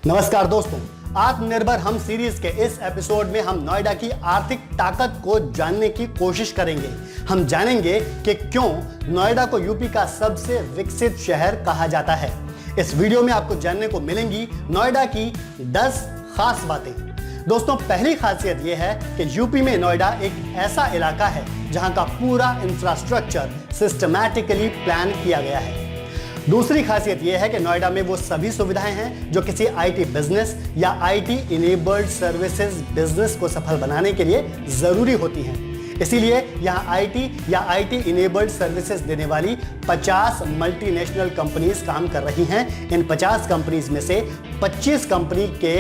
नमस्कार दोस्तों, आत्मनिर्भर हम सीरीज के इस एपिसोड में हम नोएडा की आर्थिक ताकत को जानने की कोशिश करेंगे। हम जानेंगे कि क्यों नोएडा को यूपी का सबसे विकसित शहर कहा जाता है। इस वीडियो में आपको जानने को मिलेंगी नोएडा की 10 खास बातें। दोस्तों, पहली खासियत यह है कि यूपी में नोएडा एक ऐसा इलाका है जहां का पूरा इंफ्रास्ट्रक्चर सिस्टमैटिकली प्लान किया गया है। दूसरी खासियत यह है कि नोएडा में वो सभी सुविधाएं हैं जो किसी आईटी बिजनेस या आईटी इनेबल्ड सर्विसेज बिजनेस को सफल बनाने के लिए जरूरी होती हैं। इसीलिए यहाँ आईटी या आईटी इनेबल्ड सर्विसेज देने वाली 50 मल्टीनेशनल कंपनीज काम कर रही हैं। इन 50 कंपनीज में से 25 कंपनी के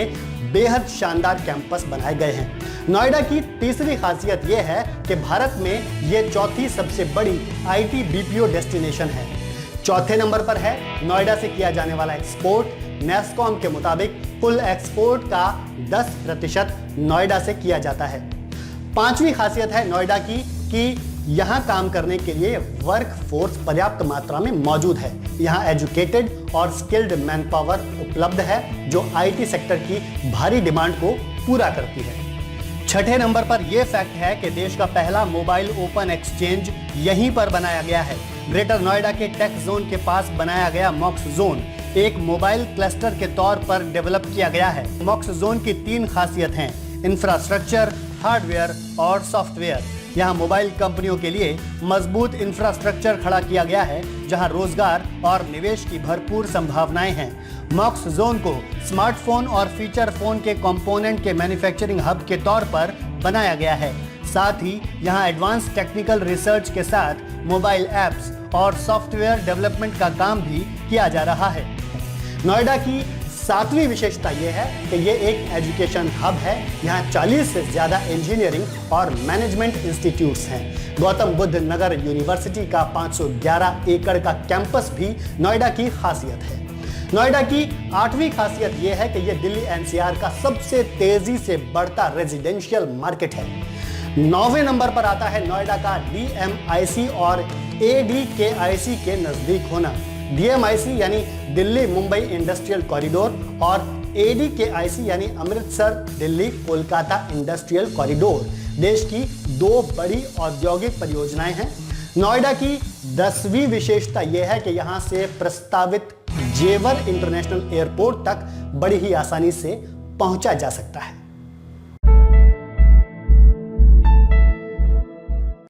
बेहद शानदार कैंपस बनाए गए हैं। नोएडा की तीसरी खासियत यह है कि भारत में यह चौथी सबसे बड़ी आईटी बीपीओ डेस्टिनेशन है। चौथे नंबर पर है नोएडा से किया जाने वाला एक्सपोर्ट। नेस्कॉम के मुताबिक कुल एक्सपोर्ट का 10% नोएडा से किया जाता है। पांचवी खासियत है नोएडा की कि यहां काम करने के लिए वर्क फोर्स पर्याप्त मात्रा में मौजूद है। यहां एजुकेटेड और स्किल्ड मैन पावर उपलब्ध है जो आईटी सेक्टर की भारी डिमांड को पूरा करती है। छठे नंबर पर यह फैक्ट है कि देश का पहला मोबाइल ओपन एक्सचेंज यहीं पर बनाया गया है। ग्रेटर नोएडा के टेक जोन के पास बनाया गया मॉक्स जोन एक मोबाइल क्लस्टर के तौर पर डेवलप किया गया है। मॉक्स जोन की 3 खासियत हैं: इंफ्रास्ट्रक्चर, हार्डवेयर और सॉफ्टवेयर। यहाँ मोबाइल कंपनियों के लिए मजबूत इंफ्रास्ट्रक्चर खड़ा किया गया है जहाँ रोजगार और निवेश की भरपूर संभावनाएं हैं। मॉक्स जोन को स्मार्टफोन और फीचर फोन के कंपोनेंट के मैन्युफैक्चरिंग हब के तौर पर बनाया गया है। साथ ही यहाँ एडवांस टेक्निकल रिसर्च के साथ मोबाइल ऐप्स और सॉफ्टवेयर डेवलपमेंट का काम भी किया जा रहा है। नोएडा की 7वीं विशेषता यह है कि यह एक एजुकेशन हब है। यहाँ 40 से ज्यादा इंजीनियरिंग और मैनेजमेंट इंस्टीट्यूट्स हैं। गौतम बुद्ध नगर यूनिवर्सिटी का 511 एकड़ का कैंपस भी नोएडा की खासियत है। नोएडा की 8वीं खासियत यह है कि यह दिल्ली एनसीआर का सबसे तेजी से बढ़ता रेजिडेंशियल मार्केट है। 9वें नंबर पर आता है नोएडा का डीएमआईसी और एडीकेआईसी के नजदीक होना। डीएमआईसी यानी दिल्ली मुंबई इंडस्ट्रियल कॉरिडोर और एडीकेआईसी यानी अमृतसर दिल्ली कोलकाता इंडस्ट्रियल कॉरिडोर देश की 2 बड़ी औद्योगिक परियोजनाएं हैं। नोएडा की 10वीं विशेषता यह है कि यहां से प्रस्तावित जेवर इंटरनेशनल एयरपोर्ट तक बड़ी ही आसानी से पहुंचा जा सकता है।